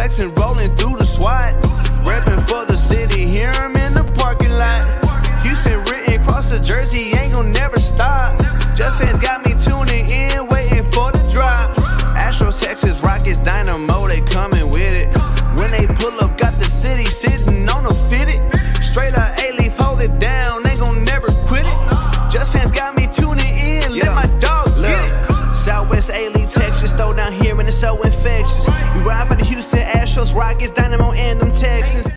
Jackson rolling through the SWAT. Reppin' for the city, hear him in the parking lot. Houston written across the jersey, ain't gon' never stop. Just fans got me tuning in, waiting for the drop. Astros, Texas, Rockets, Dynamo, they coming with it. When they pull up, got the city sitting on a fitted. Straight up A-Leaf, hold it down, ain't gon' never quit it. Just fans got me tuning in, let my dogs get it. Southwest A-Leaf, Texas, throw down here and it's so infectious. We ride for the Houston Astros, Rockets, Dynamo, and them Texans.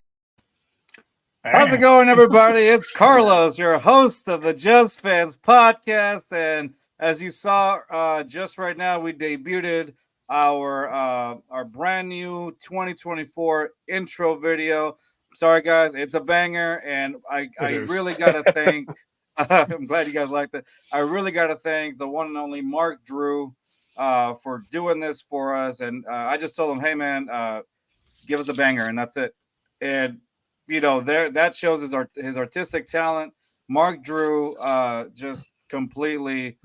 How's it going, everybody? It's Carlos, your host of the Just Fans podcast. And as you saw just right now, we debuted our brand new 2024 intro video. Sorry, guys, it's a banger. And I really got to thank, I'm glad you guys liked it. I really got to thank the one and only Mark Drew for doing this for us. And I just told him, hey, man, give us a banger. And that's it. And you know, that shows his artistic talent. Mark Drew just completely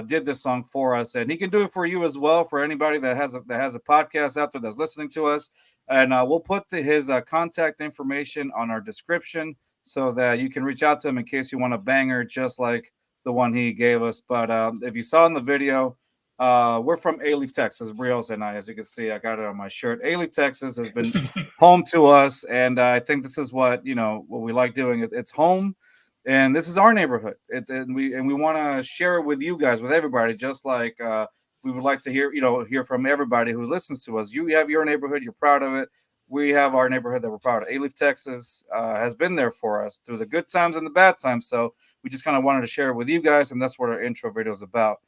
did this song for us, and he can do it for you as well. For anybody that has a podcast out there that's listening to us, and we'll put his contact information on our description so that you can reach out to him in case you want a banger just like the one he gave us. But if you saw in the video, we're from A-Leaf, Texas. Rios and I, as you can see, I got it on my shirt. A-Leaf, Texas has been home to us, and I think this is what we like doing. It's home, and this is our neighborhood. And we want to share it with you guys, with everybody, just like we would like to hear from everybody who listens to us. You have your neighborhood, you're proud of it. We have our neighborhood that we're proud of. A-Leaf, Texas has been there for us through the good times and the bad times. So we just kind of wanted to share it with you guys, and that's what our intro video is about.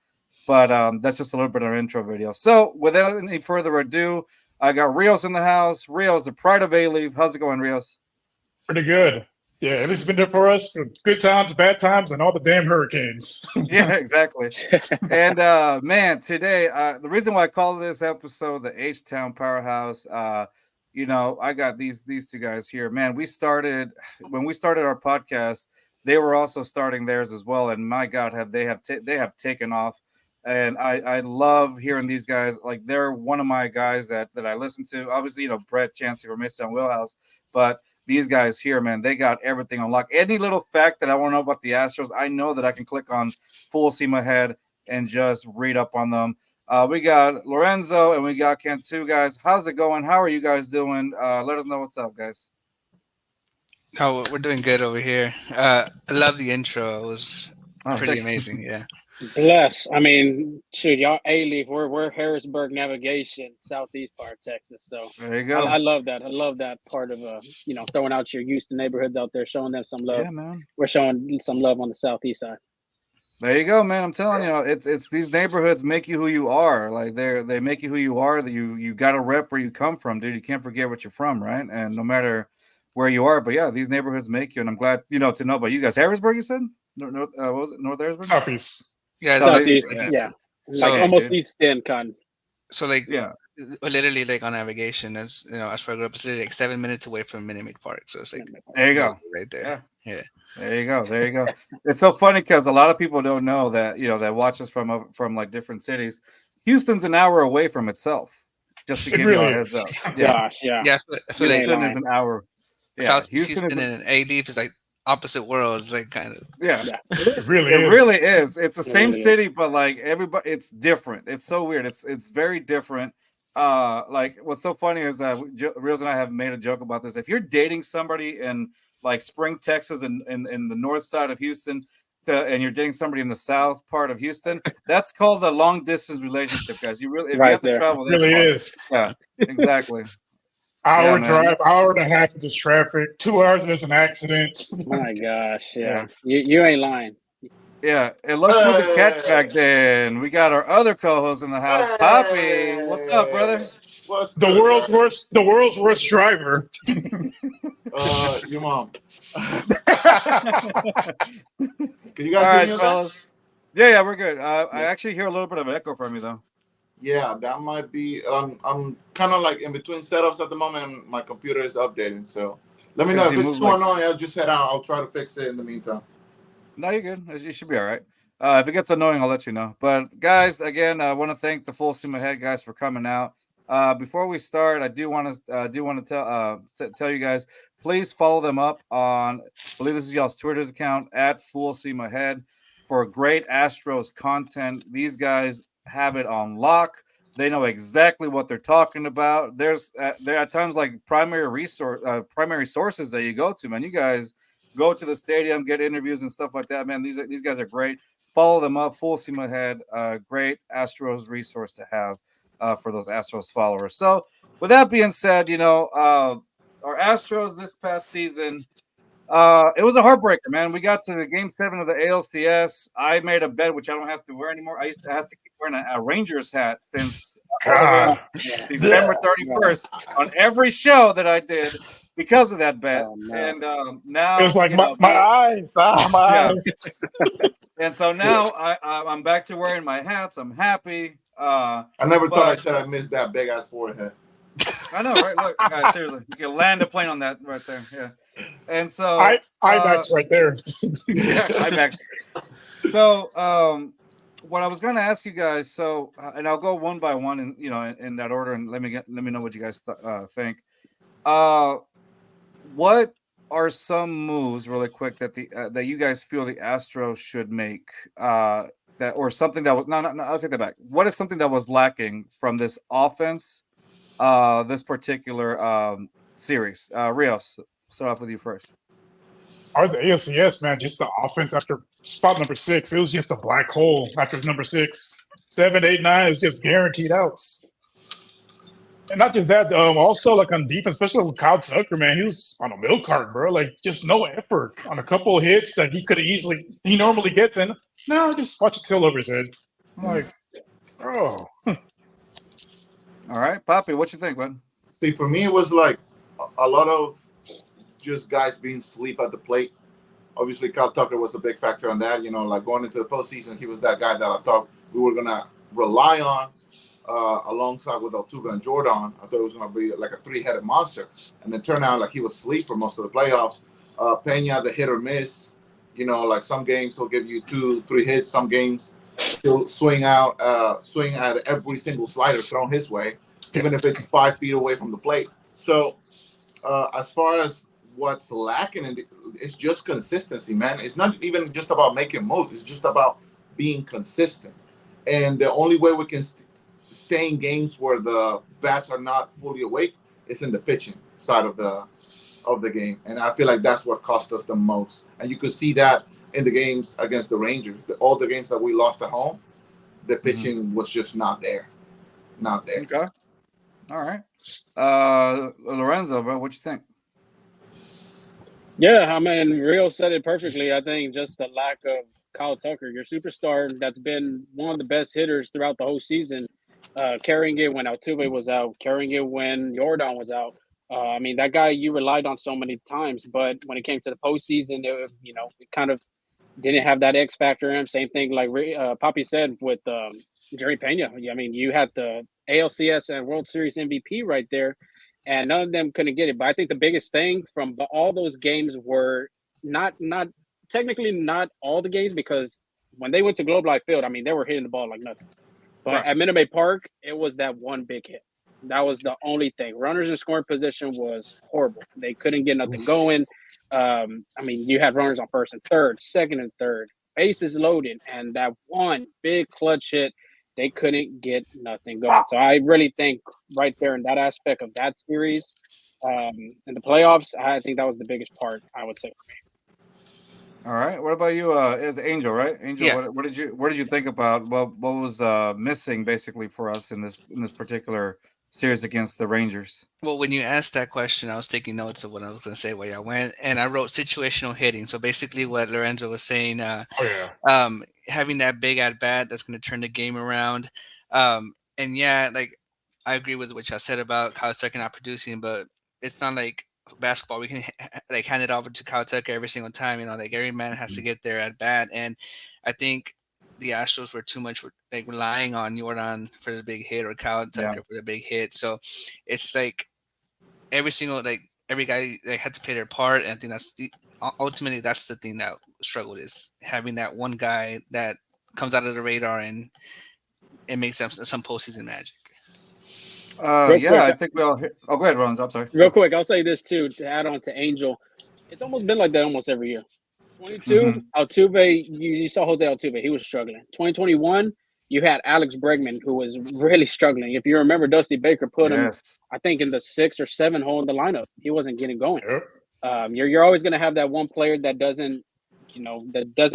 But that's just a little bit of our intro video. So without any further ado, I got Rios in the house. Rios, the pride of A-Leaf. How's it going, Rios? Pretty good. Yeah, at least it's been there for us for good times, bad times, and all the damn hurricanes. Yeah, exactly. And man, today, the reason why I call this episode the H-Town PowerHouse, I got these two guys here. Man, when we started our podcast, they were also starting theirs as well. And my God, they have taken off. And I love hearing these guys. Like, they're one of my guys that I listen to. Obviously, Brett Chancey from Midtown Wheelhouse. But these guys here, man, they got everything on lock. Any little fact that I want to know about the Astros, I know that I can click on Full Steam Ahead and just read up on them. We got Lorenzo and we got Cantu, guys. How's it going? How are you guys doing? Let us know what's up, guys. Oh, we're doing good over here. I love the intro. It was pretty amazing. Yeah. Bless. I mean, shoot, y'all A-Leaf. We're Harrisburg Navigation, southeast part of Texas. So there you go. I love that. I love that part of throwing out your Houston neighborhoods out there, showing them some love. Yeah, man. We're showing some love on the southeast side. There you go, man. I'm telling you, it's these neighborhoods make you who you are. Like they make you who you are. That you got to rep where you come from, dude. You can't forget what you're from, right? And no matter where you are, but yeah, these neighborhoods make you. And I'm glad to know about you guys. Harrisburg, you said? What was it? North Harrisburg? Southeast. Yeah, southeast. Yeah. Like almost East End, kind. So literally like on navigation, as as far as I grew up, it's literally like 7 minutes away from Minute Maid Park. So it's like there you go, right there. Yeah. There you go. It's so funny because a lot of people don't know that that watch us from like different cities. Houston's an hour away from itself. Just to give you a heads up. Yeah. Gosh, yeah. Yeah, I feel Houston is an hour. Yeah, South Houston and A-Leaf is like opposite worlds, like kind of. Yeah. It really is. It's the same city, but like everybody, it's different. It's so weird. It's very different. Like what's so funny is Reels and I have made a joke about this. If you're dating somebody in like Spring, Texas, and in the north side of Houston, and you're dating somebody in the south part of Houston, that's called a long distance relationship, guys. You have to travel. It really is. Yeah, exactly. Hour drive, hour and a half of this traffic, 2 hours there's an accident. My gosh, yeah. You ain't lying. Yeah, and let's move the cat back then. We got our other co-host in the house, Poppy. What's up, brother? The world's worst driver. Your mom. Can you guys All hear right, me, fellas? Yeah, we're good. I actually hear a little bit of echo from you, though. Yeah, that might be. I'm kind of like in between setups at the moment, and my computer is updating. So let me know if it's going on. I'll just head out. I'll try to fix it in the meantime. No, you're good. You should be all right. If it gets annoying, I'll let you know. But guys, again, I want to thank the Full Steam Ahead guys for coming out. Before we start, I do want to tell you guys, please follow them up on, I believe this is y'all's Twitter's account at Full Steam Ahead for great Astros content. These guys have it on lock. They know exactly what they're talking about. There at times like primary sources that you go to. Man, you guys go to the stadium, get interviews and stuff like that. Man, these guys are great. Follow them up. Full Steam Ahead. Great Astros resource to have for those Astros followers. So, with that being said, our Astros this past season, it was a heartbreaker, man. We got to the Game 7 of the ALCS. I made a bet, which I don't have to wear anymore. I used to have to keep wearing a Rangers hat since December 31st on every show that I did because of that bet. And now it was like my eyes, my eyes. And so now I'm back to wearing my hats. I'm happy. I never thought I should have missed that big ass forehead. I know, right? Look, guys, seriously, you can land a plane on that right there. Yeah. And so IMAX right there. Yeah, IMAX. So what I was going to ask you guys, so and I'll go one by one, and in that order, and let me know what you guys think. What are some moves, really quick, that you guys feel the Astros should make? Or something that was no, I'll take that back. What is something that was lacking from this offense, this particular series? Rios, start off with you first. Or the ALCS, man, just the offense after spot number 6, it was just a black hole after number 6. 7, 8, 9, it was just guaranteed outs. And not just that, also like on defense, especially with Kyle Tucker, man, he was on a milk cart, bro. Like just no effort on a couple of hits that he normally gets in. No, just watch it sail over his head. I'm like, bro. All right, Poppy, what you think, bud? See, for me, it was like a lot of just guys being asleep at the plate. Obviously, Kyle Tucker was a big factor on that. Like going into the postseason, he was that guy that I thought we were going to rely on alongside with Altuve and Jordan. I thought it was going to be like a 3-headed monster. And it turned out like he was asleep for most of the playoffs. Pena, the hit or miss. Like some games he'll give you 2-3 hits. Some games he'll swing at every single slider thrown his way, even if it's 5 feet away from the plate. So as far as what's lacking, it's just consistency, man. It's not even just about making moves. It's just about being consistent. And the only way we can stay in games where the bats are not fully awake is in the pitching side of the game. And I feel like that's what cost us the most. And you could see that in the games against the Rangers. All the games that we lost at home, the pitching was just not there. Not there. Okay. All right. Lorenzo, bro, what you think? Yeah, I mean, Rio said it perfectly. I think just the lack of Kyle Tucker, your superstar that's been one of the best hitters throughout the whole season, carrying it when Altuve was out, carrying it when Jordan was out. I mean, that guy you relied on so many times, but when it came to the postseason, it kind of didn't have that X factor in him. Same thing like Papi said with Jerry Pena. I mean, you had the ALCS and World Series MVP right there, and none of them couldn't get it. But I think the biggest thing from all those games were not technically not all the games, because when they went to Globe Life Field, I mean, they were hitting the ball like nothing. But right at Minute Maid Park, it was that one big hit. That was the only thing. Runners in scoring position was horrible. They couldn't get nothing going. I mean, you had runners on first and third, second and third, bases loaded, and that one big clutch hit, they couldn't get nothing going. So I really think right there in that aspect of that series, in the playoffs, I think that was the biggest part, I would say, for me. All right. What about you? As Angel, right? Angel, yeah. What did you think about what was missing basically for us in this particular series against the Rangers? Well, when you asked that question, I was taking notes of what I was going to say while y'all went, and I wrote situational hitting. So basically, what Lorenzo was saying, having that big at bat that's going to turn the game around, and yeah, like I agree with what y'all said about Kyle Tucker not producing, but it's not like basketball. We can like hand it over to Kyle Tucker every single time. Like every man has to get there at bat, and I think the Astros were too much like relying on Jordan for the big hit or Kyle Tucker for the big hit. So it's like every guy had to play their part, and I think ultimately that's the thing that struggled, is having that one guy that comes out of the radar and it makes some postseason magic. Real Yeah, quick, I think we all. Oh, go ahead, Ron. I'm sorry. real quick, I'll say this too to add on to Angel. It's almost been like that almost every year. 22, Altuve, you saw Jose Altuve. He was struggling. 2021, you had Alex Bregman, who was really struggling. If you remember, Dusty Baker put him, Yes. I think, in the 6 or 7 hole in the lineup. He wasn't getting going. Yep. You're always going to have that one player that doesn't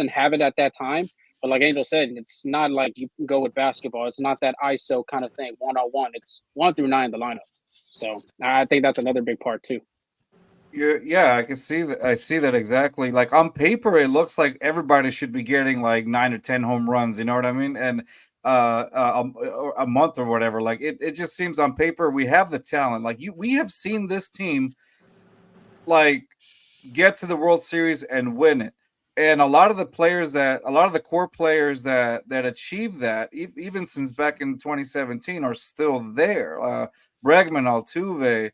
have it at that time. But like Angel said, it's not like you can go with basketball. It's not that ISO kind of thing, 1-on-1. It's 1 through 9 in the lineup. So I think that's another big part too. Yeah, I can see that. I see that exactly. Like on paper, it looks like everybody should be getting like 9 or 10 home runs. You know what I mean? And a month or whatever. Like it just seems on paper we have the talent. Like we have seen this team like get to the World Series and win it. And a lot of the core players that achieved that, even since back in 2017, are still there. Bregman, Altuve,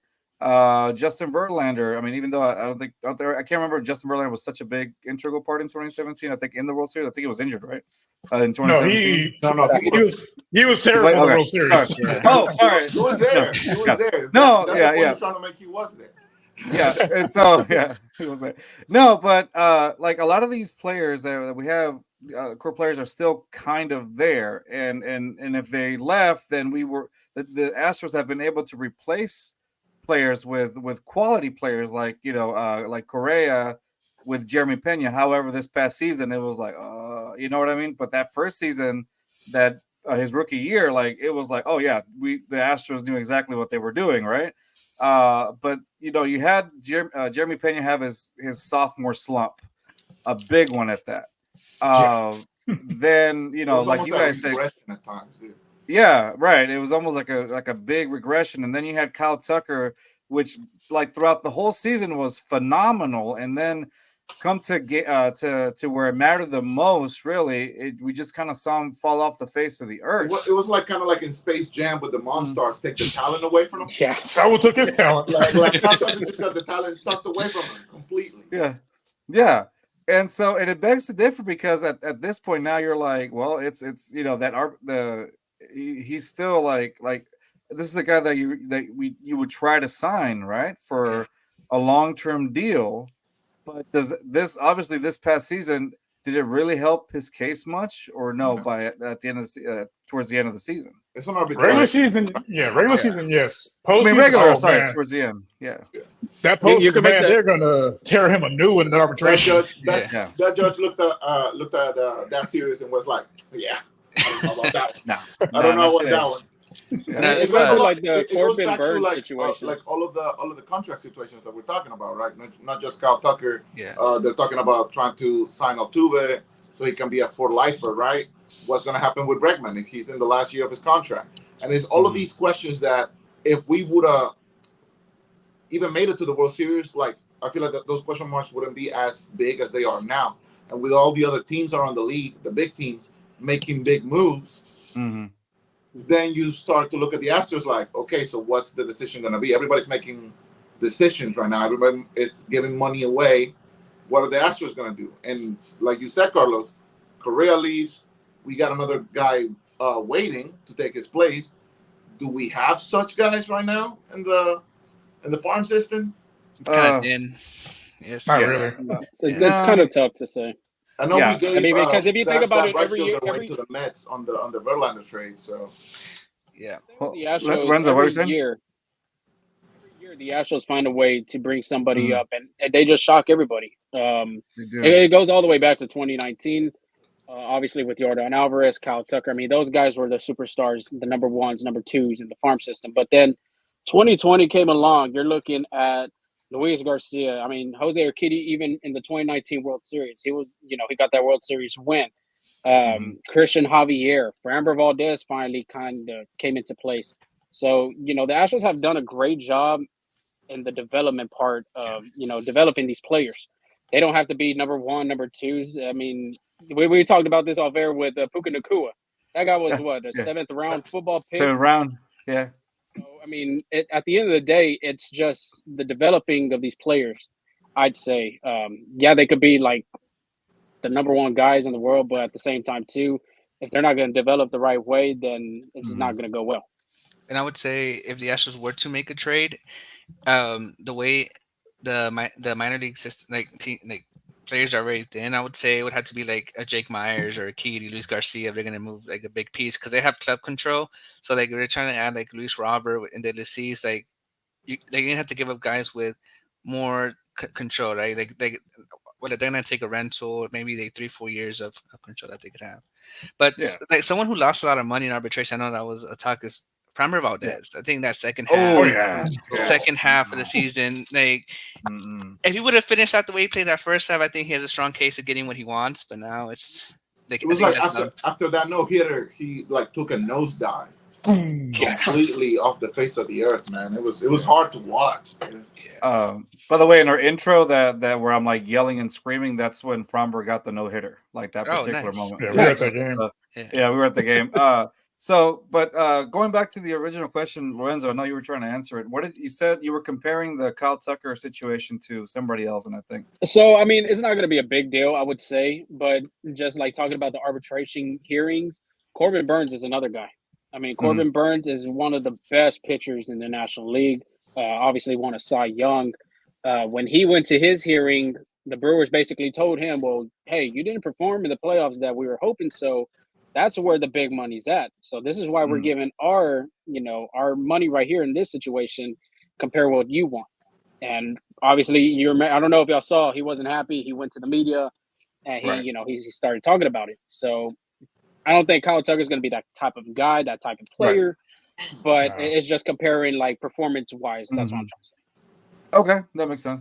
Justin Verlander. I mean, even though I don't think I can't remember if Justin Verlander was such a big integral part in 2017. I think in the World Series, I think he was injured, right? In 2017, he was terrible in the World Series. Yeah. Oh, sorry. He was there. He was there. No, That's yeah, the point yeah. I'm trying to make. He was there. Yeah, and so it was like no, but like a lot of these players that we have, core players are still kind of there, and if they left, then the Astros have been able to replace players with quality players like like Correa with Jeremy Pena. However, this past season it was like you know what I mean. But that first season, that his rookie year, like it was like oh yeah, the Astros knew exactly what they were doing, right? But you had Jeremy Pena have his sophomore slump, a big one at that. Then like you guys said, at times, dude. yeah, right. It was almost like a big regression, and then you had Kyle Tucker, which like throughout the whole season was phenomenal, and then come to where it mattered the most. Really, we just kind of saw him fall off the face of the earth. It was like kind of like in Space Jam, but the Monstars take the talent away from him. Yeah, someone took his talent. Like just got the talent sucked away from him completely. Yeah. And so, and it begs to differ because at this point now you're like, well, it's he's still like this is a guy that you would try to sign, right, for a long-term deal. But does this obviously this past season, did it really help his case much or no? By at the end of towards the end of the season, it's an arbitrage. Regular season, yes. Postseason, regular. Sorry, towards the end, That postseason, man, they're gonna tear him a new one in the arbitration. That judge looked at that series and was like, "Yeah, I don't know about that one. I don't know about that one." It goes like the Corbin Burns situation, like all of the contract situations that we're talking about, right? Not just Kyle Tucker. Yeah, they're talking about trying to sign Altuve so he can be a for lifer, right? What's going to happen with Bregman if he's in the last year of his contract? And it's all of these questions that if we would have even made it to the World Series, like I feel like those question marks wouldn't be as big as they are now. And with all the other teams around the league, the big teams making big moves. Mm-hmm. Then you start to look at the Astros like, okay, so what's the decision going to be? Everybody's making decisions right now. Everybody is giving money away. What are the Astros going to do? And like you said, Carlos, Correa leaves. We got another guy waiting to take his place. Do we have such guys right now in the farm system? Kind of in. Yes. Not really. It's kind of tough to say. I know we gave. Because if you think about it, every year went to the Mets on the Verlander trade. So yeah, the Astros every year the Astros find a way to bring somebody up, and they just shock everybody. It goes all the way back to 2019. Obviously, with Yordan Alvarez, Kyle Tucker. I mean, those guys were the superstars, the number ones, number twos in the farm system. But then 2020 came along. You're looking at Luis Garcia. I mean, Jose Urquidy, even in the 2019 World Series, he was, he got that World Series win. Christian Javier, Framber Valdez finally kind of came into place. So, the Astros have done a great job in the development part of, developing these players. They don't have to be number one, number twos. I mean, we talked about this off air with Puka Nacua. That guy was a seventh round football pick. 7th round, yeah. So, I mean, at the end of the day, it's just the developing of these players. I'd say, they could be like the number one guys in the world, but at the same time, too, if they're not going to develop the right way, then it's not going to go well. And I would say if the Astros were to make a trade, the way the minor league system, like players are already thin, I would say it would have to be like a Jake Myers or a Keedy, Luis Garcia. If they're gonna move like a big piece because they have club control. So like they're trying to add like Luis Robert and De Lucis, like they're gonna have to give up guys with more control, right? Like whether they're gonna take a rental, maybe like 3-4 years of control that they could have. But Yeah. like someone who lost a lot of money in arbitration, I know that was a talk is Framber Yeah. Valdez. I think that second Oh half, yeah. second half of the season, like Mm-mm. if he would have finished out the way he played that first half, I think he has a strong case of getting what he wants. But now it's like It I was think like that's not. after that no hitter, he like took a nosedive Yeah. completely off the face of the earth, man. It was hard to watch. Dude. By the way, in our intro that where I'm like yelling and screaming, that's when Fromber got the no hitter, like that Oh, particular nice. moment. Yeah, we were at that game. Yeah, we were at the game. But going back to the original question, Lorenzo, I know you were trying to answer it. What did you said you were comparing the Kyle Tucker situation to somebody else, and I think So, I mean, it's not going to be a big deal, I would say, but just like talking about the arbitration hearings, Corbin Burns is another guy. I mean, Corbin Burns is one of the best pitchers in the National League. Obviously, won a Cy Young. When he went to his hearing, the Brewers basically told him, "Well, hey, you didn't perform in the playoffs that we were hoping, so that's where the big money's at. So this is why we're giving our money right here in this situation, compare what you want." And obviously, I don't know if y'all saw, he wasn't happy. He went to the media and he started talking about it. So I don't think Kyle Tucker's going to be that type of guy, that type of player. But it's just comparing like performance wise. That's what I'm trying to say. Okay, that makes sense.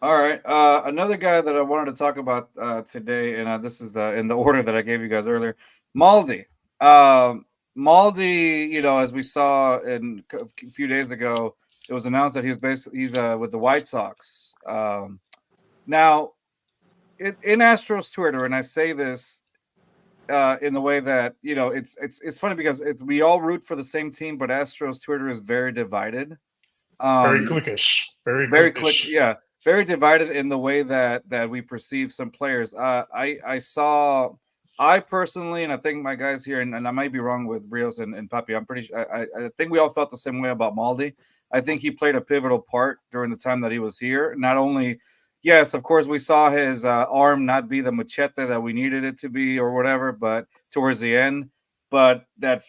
All right, another guy that I wanted to talk about today, and this is in the order that I gave you guys earlier, Maldi. Maldi, as we saw a few days ago, it was announced that he's with the White Sox. Now, in Astros Twitter, and I say this in the way that it's funny because we all root for the same team, but Astros Twitter is very divided. Very cliquish. Very click. Yeah, very divided in the way that we perceive some players. I personally, and I think my guys here, and I might be wrong with Rios and Papi. I'm pretty sure. I think we all felt the same way about Maldi. I think he played a pivotal part during the time that he was here. Not only, yes, of course, we saw his arm not be the machete that we needed it to be or whatever, but towards the end, but that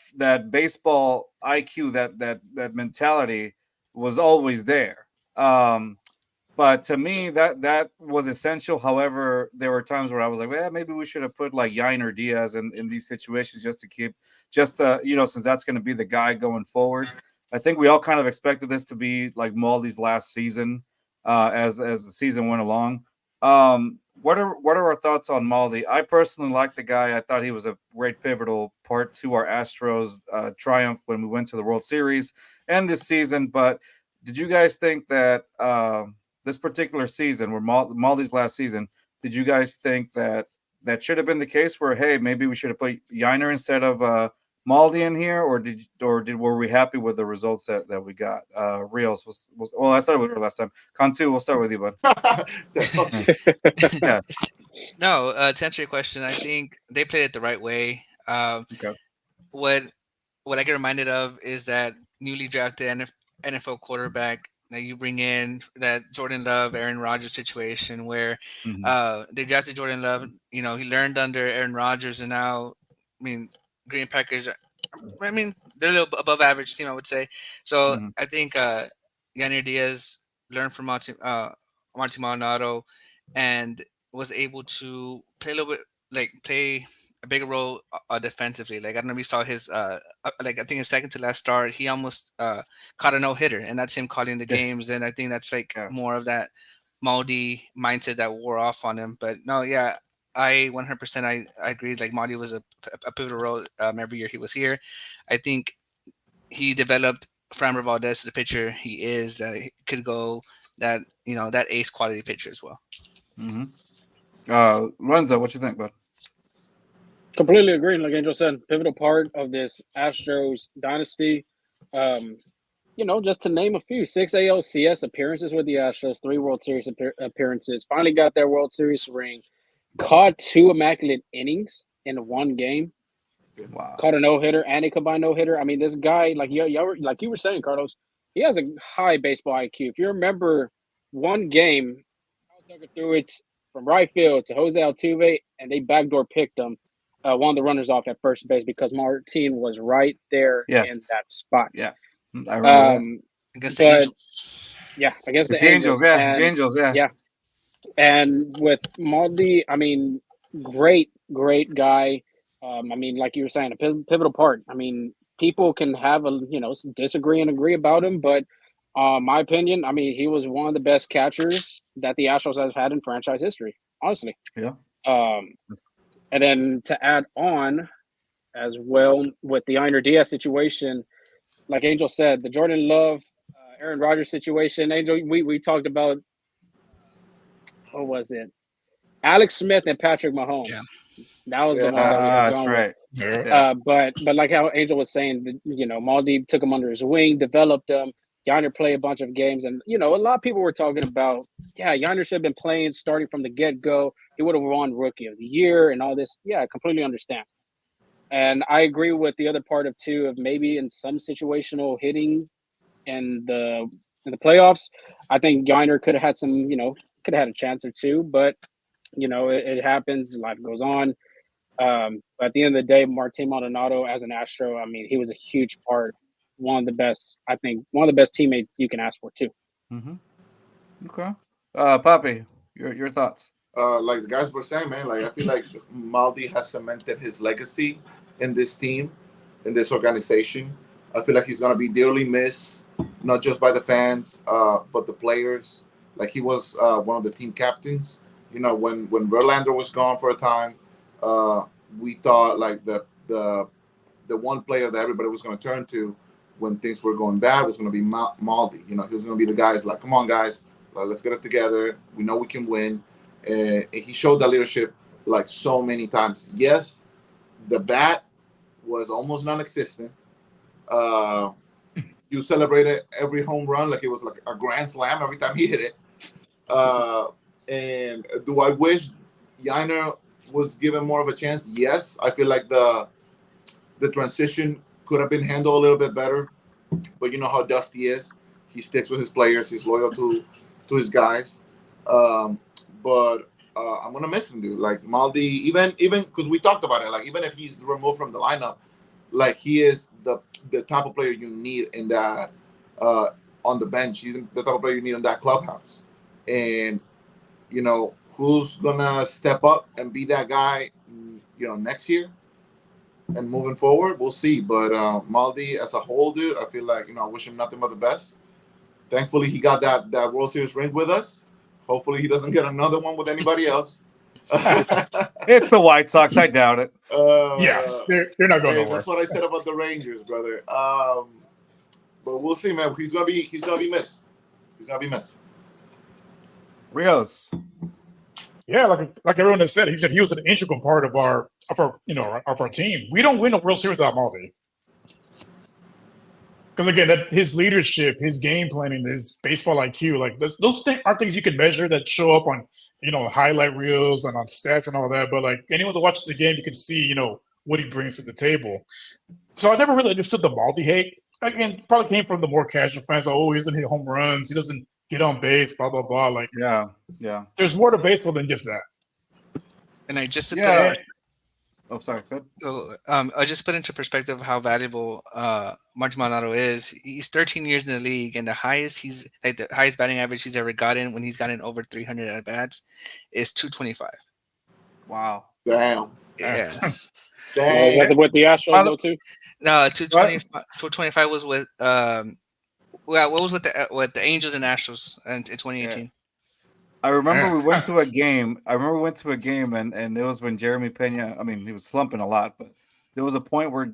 baseball IQ, that mentality was always there. But to me, that was essential. However, there were times where I was like, well, maybe we should have put like Yainer Diaz in these situations just since that's going to be the guy going forward. I think we all kind of expected this to be like Maldi's last season as the season went along. What are our thoughts on Maldi? I personally like the guy. I thought he was a great pivotal part to our Astros triumph when we went to the World Series and this season. But did you guys think that this particular season, where Maldi's last season, did you guys think that should have been the case where, hey, maybe we should have put Yainer instead of Maldi in here, or were we happy with the results that we got? Rios was well, I started with her last time. Kantu, we'll start with you, bud. Yeah. No, to answer your question, I think they played it the right way. Okay. What I get reminded of is that newly drafted NFL quarterback that you bring in, that Jordan Love, Aaron Rodgers situation where they drafted Jordan Love. He learned under Aaron Rodgers, and now, Green Packers, they're a little above average team, I would say. So I think Yainer Diaz learned from Monty Maldonado and was able to play a little bit, play a bigger role defensively. Like, I don't know if you saw his I think his second to last start, he almost caught a no-hitter, and that's him calling the games. And I think that's more of that Maldi mindset that wore off on him. But no, yeah, I 100% I agree. Like, Maldi was a pivotal role every year he was here. I think he developed Framber Valdez to the pitcher he is, that he could go that ace quality pitcher as well. Lorenzo, what you think, bud? Completely agree. Like Angel said, pivotal part of this Astros dynasty. Just to name a few: 6 ALCS appearances with the Astros, 3 World Series appearances. Finally got their World Series ring. Caught 2 immaculate innings in 1 game. Wow. Caught a no-hitter and a combined no-hitter. I mean, this guy, like you were saying, Carlos, he has a high baseball IQ. If you remember one game, Kyle Tucker threw it from right field to Jose Altuve, and they backdoor picked him, one of the runners off at first base because Martin was right there in Yes. that spot. Yeah. I remember that. Against the But Angels. yeah, against It's the Angels. Yeah. And It's Angels, yeah. yeah. And with Maldi, I mean, great guy. I mean, like you were saying, a pivotal part. I mean, people can have disagree and agree about him, but my opinion, I mean, he was one of the best catchers that the Astros have had in franchise history, honestly. Yeah. And then to add on as well with the Yainer Diaz situation, like Angel said, the Jordan Love, Aaron Rodgers situation. Angel, we talked about. What was it? Alex Smith and Patrick Mahomes. Yeah. That was the one that we were That's going right. with. Yeah. But like how Angel was saying, Maldi took him under his wing, developed him. Yainer played a bunch of games, and a lot of people were talking about, Yainer should have been playing starting from the get-go. He would have won Rookie of the Year and all this. Yeah, I completely understand. And I agree with the other part of too of maybe in some situational hitting in the playoffs. I think Yainer could have had some, could have had a chance or two, but it happens. Life goes on. But at the end of the day, Martin Maldonado as an Astro, I mean, he was a huge part. One of the best teammates you can ask for too. Mm-hmm. Okay. Poppy, your thoughts? Like the guys were saying, man, like I feel like Maldi has cemented his legacy in this team, in this organization. I feel like he's gonna be dearly missed, not just by the fans, but the players. Like he was one of the team captains. When Verlander was gone for a time, we thought like the one player that everybody was gonna turn to when things were going bad was gonna be Maldi. He was gonna be the guys like, come on, guys, let's get it together. We know we can win. And he showed that leadership like so many times. Yes, the bat was almost non-existent. You celebrated every home run like it was like a grand slam every time he hit it. And do I wish Yainer was given more of a chance? Yes, I feel like the transition could have been handled a little bit better. But you know how Dusty is. He sticks with his players. He's loyal to his guys. But I'm gonna miss him, dude. Like Maldi, even because we talked about it. Like even if he's removed from the lineup, like he is the type of player you need in that on the bench. He's the type of player you need in that clubhouse. And who's gonna step up and be that guy? Next year and moving forward, we'll see. But Maldi as a whole, dude, I feel like I wish him nothing but the best. Thankfully, he got that World Series ring with us. Hopefully, he doesn't get another one with anybody else. It's the White Sox. I doubt it. They're not going nowhere. That's what I said about the Rangers, brother. But we'll see, man. He's gonna be missed. He's gonna be missed. Rios. Yeah, like everyone has said, he was an integral part of our team. We don't win a World Series without Maldi. Because again, his leadership, his game planning, his baseball IQ, like those aren't things you can measure that show up on highlight reels and on stats and all that. But like anyone that watches the game, you can see what he brings to the table. So I never really understood the Maldi hate. Again, probably came from the more casual fans. Like, he doesn't hit home runs, he doesn't get on base, blah blah blah. Like yeah. There's more to baseball than just that. And I just Oh, sorry. Good. I just put into perspective how valuable Martin Maldonado is. He's 13 years in the league, and the highest batting average he's ever gotten when he's gotten over 300 at bats is 225. Wow. Damn. Yeah. Is that with the Astros though too? No, 225 was with what was with the Angels and Astros in 2018. Yeah. I remember we went to a game. And it was when Jeremy Pena. I mean, he was slumping a lot, but there was a point where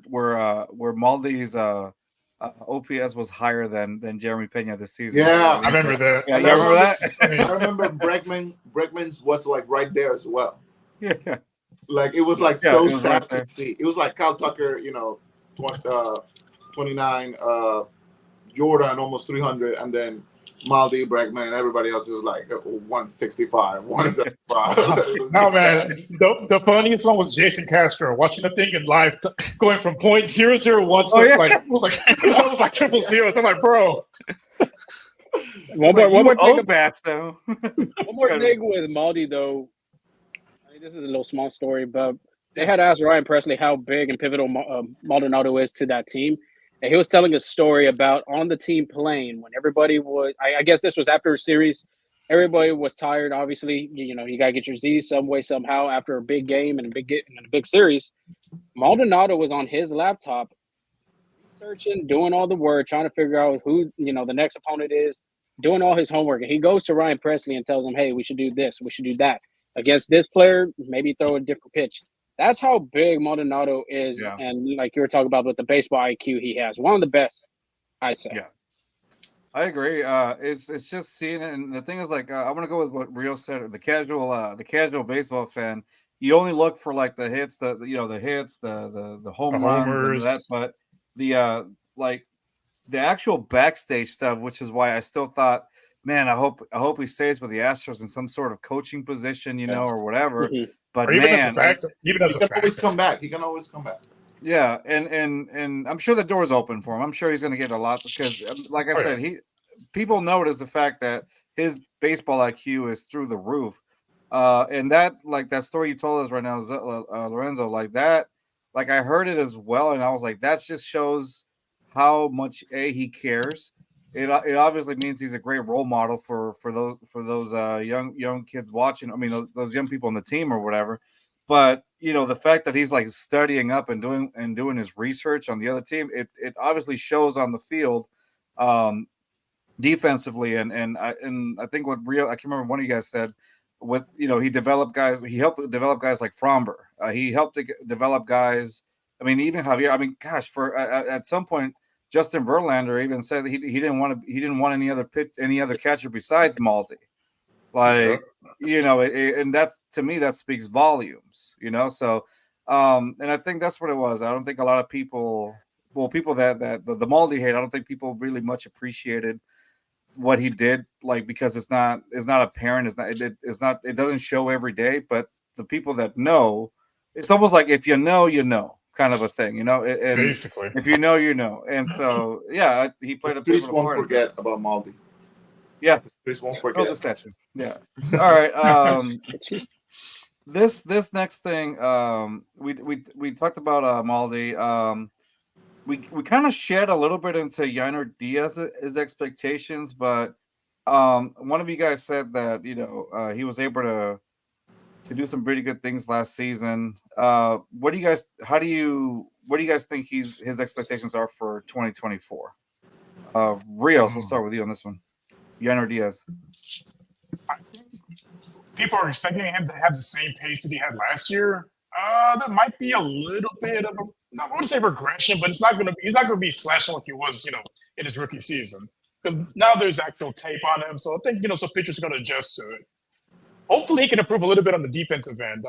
Maldi's OPS was higher than Jeremy Pena this season. Yeah, I remember that. Yeah, you remember that? I remember Bregman's was like right there as well. Yeah. Like it was like so sad to see. It was like Kyle Tucker, 29, Jordan almost 300, and then Maldi, Bregman, everybody else was like 165, 175. No, man. The funniest one was Jason Castro watching the thing in live, going from .001 to like it was like triple zeros. I'm like, bro. One more thing bats though. One more thing with Maldi though. I mean, this is a little small story, but they had asked Ryan Presley how big and pivotal Maldonado is to that team. And he was telling a story about on the team plane when everybody was, I guess this was after a series, everybody was tired. Obviously, you got to get your Z some way, somehow after a big game and a big series. Maldonado was on his laptop researching, doing all the work, trying to figure out who, the next opponent is, doing all his homework. And he goes to Ryan Presley and tells him, hey, we should do this, we should do that. Against this player, maybe throw a different pitch. That's how big Maldonado is, and like you were talking about with the baseball IQ he has, one of the best, I'd say. Yeah, I agree. It's just seeing it, and the thing is, like, I want to go with what Rio said. The casual baseball fan, you only look for like the hits, the hits, the home runs, and that. But the like the actual backstage stuff, which is why I still thought, man, I hope he stays with the Astros in some sort of coaching position, or whatever. Mm-hmm. But even man, he can always come back. He can always come back. Yeah, and I'm sure the door's open for him. I'm sure he's going to get a lot because, like I said, people notice the fact that his baseball IQ is through the roof. And that story you told us right now, Lorenzo, like that, like I heard it as well, and I was like, that just shows how much he cares. It obviously means he's a great role model for those young kids watching. I mean, those young people on the team or whatever. But the fact that he's like studying up and doing his research on the other team, it obviously shows on the field, defensively. And I think what Rio, I can't remember one of you guys said, with he helped develop guys like Fromber. He helped develop guys. I mean, even Javier. I mean, gosh, at some point, Justin Verlander even said that he didn't want any other catcher besides Maldi. Like, and that's, to me, that speaks volumes, so, and I think that's what it was. I don't think a lot of people that the Maldi hate, I don't think people really much appreciated what he did, like, because it's not apparent. It doesn't show every day, but the people that know, it's almost like if you know, kind of a thing, and basically, if you know. And so, yeah, he played a pivotal part. Won't forget about Maldi. Yeah, please won't forget. The statue. Yeah. All right. This next thing, we talked about Maldi. We kind of shed a little bit into Yainer Diaz's expectations, but one of you guys said that he was able to do some pretty good things last season. What do you guys think his expectations are for 2024? Rios, we'll start with you on this one. Yainer Diaz. People are expecting him to have the same pace that he had last year. There might be a little bit of I want to say regression, but he's not going to be slashing like he was, in his rookie season. Because now there's actual tape on him, so I think some pitchers are going to adjust to it. Hopefully, he can improve a little bit on the defensive end.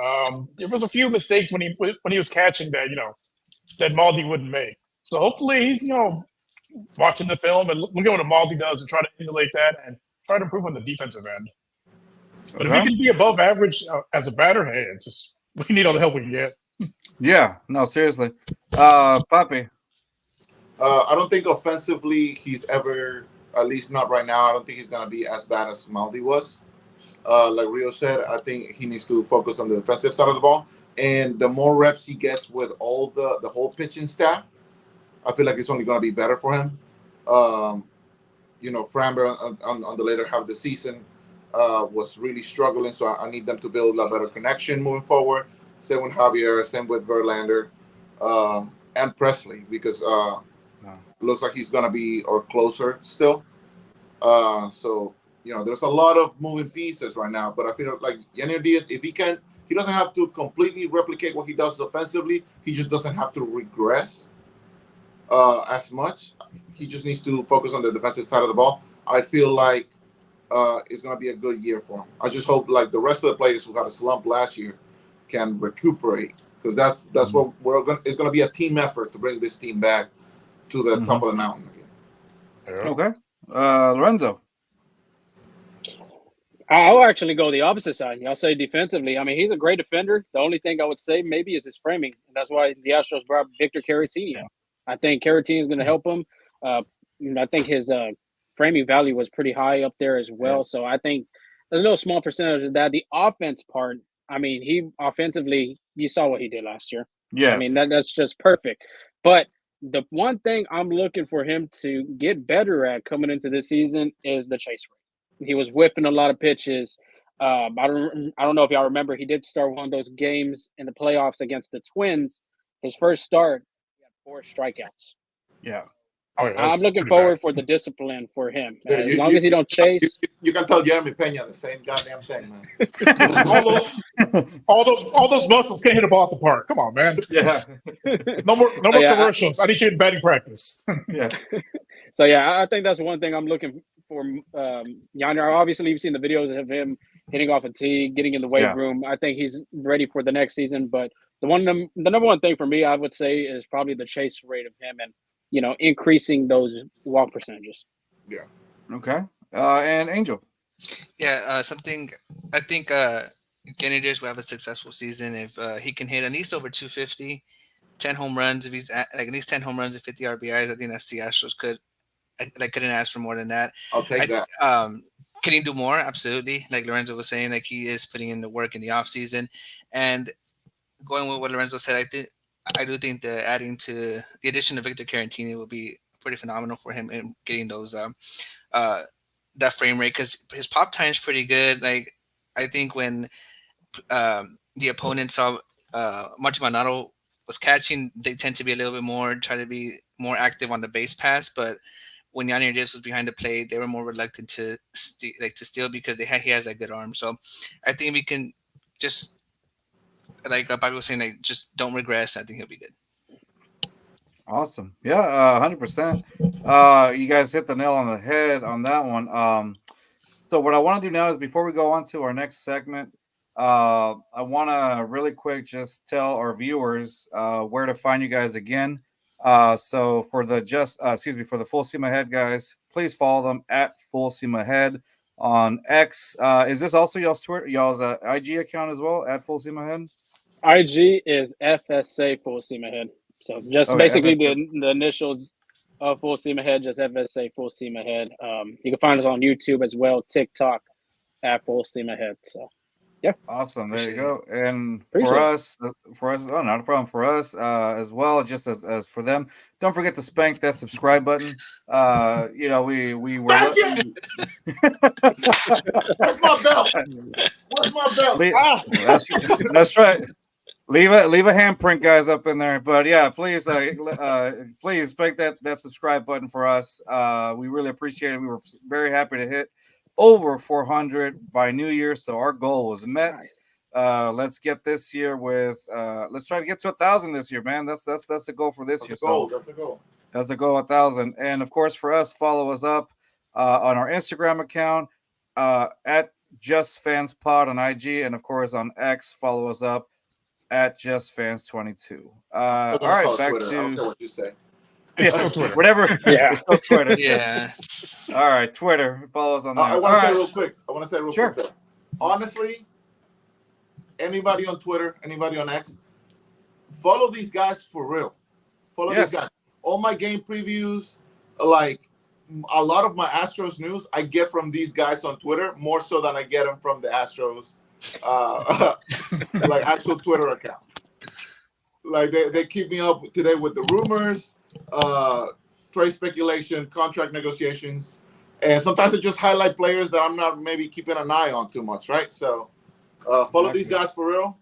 There was a few mistakes when he was catching that that Maldi wouldn't make. So hopefully, he's watching the film and looking at what Maldi does and try to emulate that and try to improve on the defensive end. But if he can be above average as a batter, hey, it's just we need all the help we can get. Yeah, no, seriously. Papi. I don't think offensively he's ever, at least not right now, I don't think he's going to be as bad as Maldi was. Like Rio said, I think he needs to focus on the defensive side of the ball. And the more reps he gets with all the whole pitching staff, I feel like it's only going to be better for him. Framber on the later half of the season was really struggling, so I need them to build a better connection moving forward. Same with Javier, same with Verlander, and Presley, because looks like he's going to be or closer still. So, there's a lot of moving pieces right now, but I feel like Yainer Diaz, if he doesn't have to completely replicate what he does offensively. He just doesn't have to regress as much. He just needs to focus on the defensive side of the ball. I feel like it's going to be a good year for him. I just hope like the rest of the players who had a slump last year can recuperate, because that's what it's going to be a team effort to bring this team back to the top of the mountain again. Okay. Lorenzo. I'll actually go the opposite side. I'll say defensively. I mean, he's a great defender. The only thing I would say maybe is his framing. And that's why the Astros brought Victor Caratini up. I think Caratini is going to help him. I think his framing value was pretty high up there as well. So I think there's a little small percentage of that. The offense part, I mean, he offensively, you saw what he did last year. Yes. I mean, that's just perfect. But the one thing I'm looking for him to get better at coming into this season is the chase rate. He was whiffing a lot of pitches. I don't know if y'all remember, he did start one of those games in the playoffs against the Twins. His first start, he had 4 strikeouts. Yeah. Oh, yeah, I'm looking forward for the discipline for him. As long as he don't chase. You can tell Jeremy Pena the same goddamn thing, man. all those muscles can't hit a ball at the park. Come on, man. Yeah. No more commercials. I need you in batting practice. Yeah. So yeah, I think that's one thing I'm looking for. Yainer, obviously you've seen the videos of him hitting off a tee, getting in the weight room. I think he's ready for the next season. But the number one thing for me, I would say, is probably the chase rate of him and increasing those walk percentages. Yeah. Okay. And Angel. Yeah, something I think Yainer Diaz will have a successful season if he can hit at least over 250, 10 home runs. If he's at least 10 home runs and 50 RBIs, I think that's the Astros couldn't ask for more than that. I'll take that. Can he do more? Absolutely. Like Lorenzo was saying, like he is putting in the work in the offseason. And going with what Lorenzo said, I do think the addition of Victor Caratini will be pretty phenomenal for him in getting those that frame rate, because his pop time is pretty good. Like I think when the opponent saw Maldonado was catching, they tend to be a little bit more, try to be more active on the base pass. But when Yainer Diaz was behind the plate, they were more reluctant to steal because he has that good arm. So I think we can just, like Bobby was saying, like just don't regress. I think he'll be good. Awesome. Yeah, 100%. You guys hit the nail on the head on that one. So what I want to do now is, before we go on to our next segment, I want to really quick just tell our viewers where to find you guys again. So for the Full Steam Ahead guys, please follow them at Full Steam Ahead on X. Is this also y'all's IG account as well, at Full Steam Ahead? IG is FSA Full Steam Ahead. So just basically the initials of Full Steam Ahead, just FSA Full Steam Ahead. You can find us on YouTube as well, TikTok at Full Steam Ahead. So yeah. Awesome. There you go. And for us, oh, not a problem. For us as well, just as for them, don't forget to spank that subscribe button. We were. Where's my belt? Where's my belt? That's right. Leave a handprint, guys, up in there. But yeah, please spank that subscribe button for us. We really appreciate it. We were very happy to hit over 400 by New Year, so our goal was met. Nice. Let's get this year with let's try to get to 1,000 this year, man. That's the goal for this year. That's the goal. That's the goal, 1,000. And of course, for us, follow us up on our Instagram account at Just Fans Pod on IG, and of course on X, follow us up at Just Fans 22. All right, back Twitter. to I don't care what you say. It's still Twitter. Whatever. Yeah. It's still Twitter. Yeah. All right, Twitter. Follow us on that. I want to say real quick. Sure. Quick. Honestly, anybody on Twitter, anybody on X, follow these guys for real. Follow these guys. All my game previews, like a lot of my Astros news, I get from these guys on Twitter more so than I get them from the Astros like actual Twitter account. Like they keep me up today with the rumors, trade speculation, contract negotiations, and sometimes they just highlight players that I'm not maybe keeping an eye on too much, right? So follow these guys for real.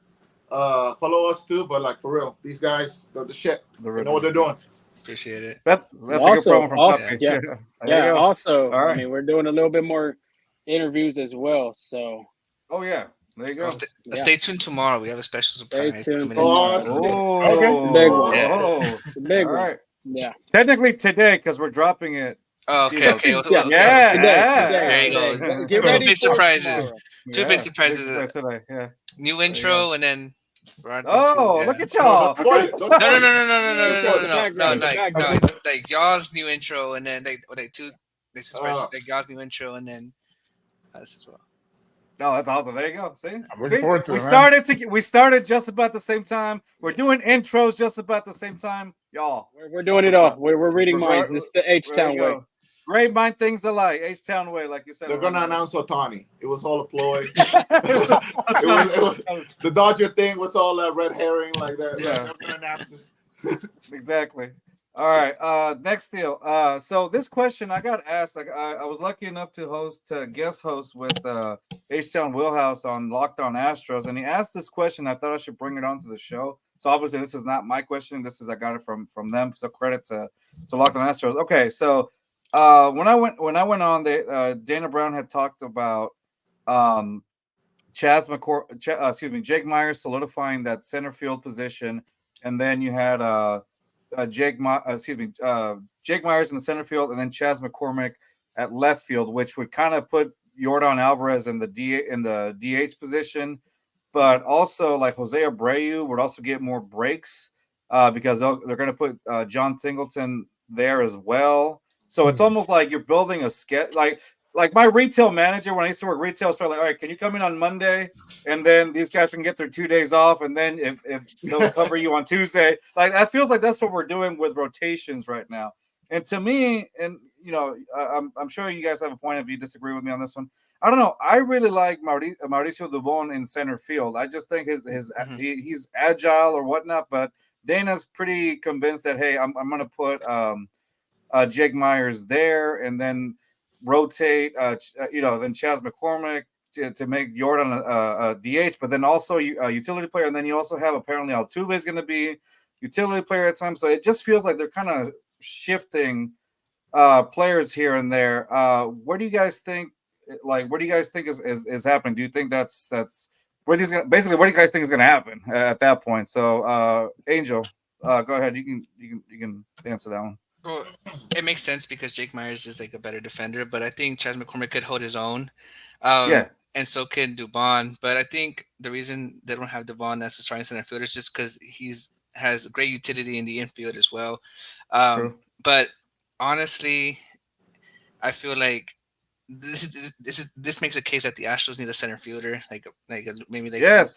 Follow us too, but like for real, these guys, they're the shit. They know what they're doing. Appreciate it. That's also, a good promo from Puppy. Yeah. Also, all right. I mean, we're doing a little bit more interviews as well. So. Oh yeah. There you go. Stay tuned tomorrow. We have a special surprise. Stay tuned. Big one. Big All one. right. Yeah. Technically today, because we're dropping it. Oh, okay. Today. There you go. Get Two ready big for surprises. tomorrow. Two big surprises. Today. Yeah. New intro and then. Look at y'all. No. Like y'all's new intro and then like two. Like y'all's new intro and then this as well. Oh, that's awesome. There you go. See? I'm looking forward to it, we started just about the same time. We're doing intros just about the same time. Y'all. We're doing it all. We're reading minds. This is the H-Town way. Great mind things alike. H-Town way, like you said. They're gonna announce Ohtani. It was all a ploy. The Dodger thing was all a red herring like that. Yeah. They're gonna announce it. Exactly. All right. Next deal. So this question I got asked. I was lucky enough to guest host with H-Town Wheelhouse on Locked On Astros, and he asked this question. I thought I should bring it onto the show. So obviously this is not my question. I got it from them. So credit to Locked On Astros. Okay. So when I went on, Dana Brown had talked about Jake Myers solidifying that center field position, and then you had Jake Myers in the center field, and then Chas McCormick at left field, which would kind of put Yordan Alvarez in the DH position, but also like Jose Abreu would also get more breaks because they're going to put John Singleton there as well. So it's almost like you're building a sketch, like my retail manager, when I used to work retail, was probably like, all right, can you come in on Monday? And then these guys can get their 2 days off. And then if they'll cover you on Tuesday, like that feels like that's what we're doing with rotations right now. And to me, and I'm sure you guys have a point if you disagree with me on this one. I don't know. I really like Mauricio Dubon in center field. I just think he's agile or whatnot, but Dana's pretty convinced that, hey, I'm going to put Jake Myers there and then rotate, then Chas McCormick to make Jordan a DH, but then also a utility player, and then you also have apparently Altuve is going to be utility player at times. So it just feels like they're kind of shifting players here and there. What do you guys think? Like, what do you guys think is happening? Do you think that's what do you guys think is going to happen at that point? So, Angel, go ahead. You can answer that one. Well, it makes sense because Jake Myers is like a better defender, but I think Chas McCormick could hold his own. And so can Dubon. But I think the reason they don't have Dubon as a starting center fielder is just because has great utility in the infield as well. But honestly, I feel like this makes a case that the Astros need a center fielder,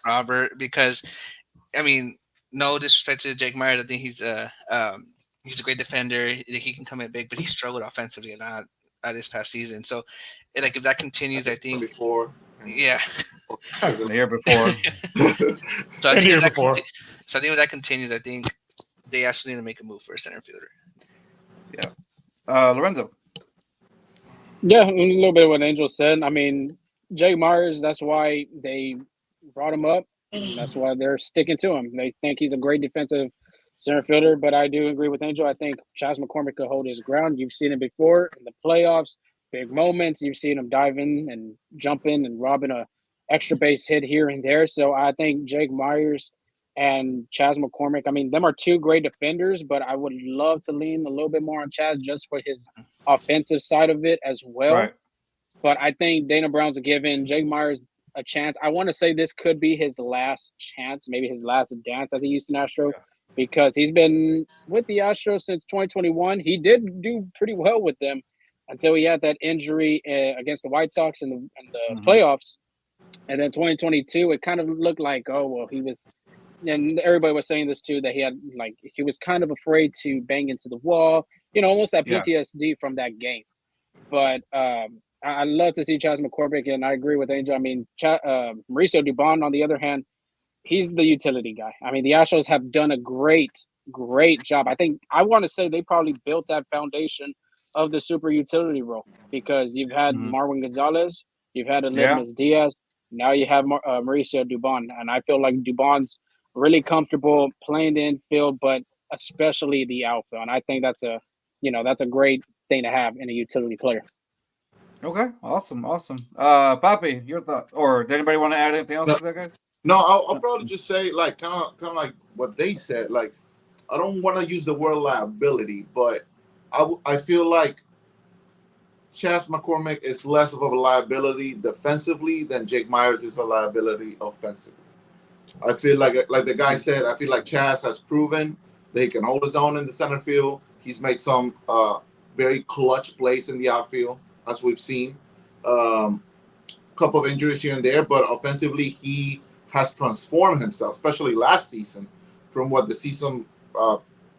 Robert, because I mean, no disrespect to Jake Myers, I think he's a great defender. He can come in big, but he struggled offensively a lot this past season. So, if that continues, I think before, the year before. So I think if that continues, I think they actually need to make a move for a center fielder. Yeah, Lorenzo. Yeah, a little bit of what Angel said. I mean, Jake Myers. That's why they brought him up. And that's why they're sticking to him. They think he's a great defensive center fielder, but I do agree with Angel. I think Chas McCormick could hold his ground. You've seen it before in the playoffs, big moments. You've seen him dive in and jump in and robbing a extra base hit here and there. So I think Jake Myers and Chas McCormick, I mean, them are two great defenders, but I would love to lean a little bit more on Chas just for his offensive side of it as well. Right. But I think Dana Brown's giving Jake Myers a chance. I want to say this could be his last chance, maybe his last dance as a Houston Astro. Yeah. Because he's been with the Astros since 2021. He did do pretty well with them until he had that injury against the White Sox in the playoffs. And then 2022, it kind of looked like, oh, well, he was – and everybody was saying this too, that he was kind of afraid to bang into the wall, almost that PTSD from that game. But I love to see Chas McCormick, and I agree with Angel. I mean, Mauricio Dubon, on the other hand, he's the utility guy. I mean, the Astros have done a great job. I want to say they probably built that foundation of the super utility role because you've had Marwin Gonzalez, you've had Yainer Diaz, now you have Mauricio Dubon. And I feel like Dubon's really comfortable playing the infield, but especially the outfield. And I think that's a great thing to have in a utility player. Okay, awesome. Papi, your thought? Or did anybody want to add anything else to that, guys? No, I'll probably just say kind of like what they said. Like, I don't want to use the word liability, but I feel like Chas McCormick is less of a liability defensively than Jake Myers is a liability offensively. I feel like the guy said, I feel like Chas has proven that he can hold his own in the center field. He's made some very clutch plays in the outfield, as we've seen. couple of injuries here and there, but offensively he has transformed himself, especially last season from what the season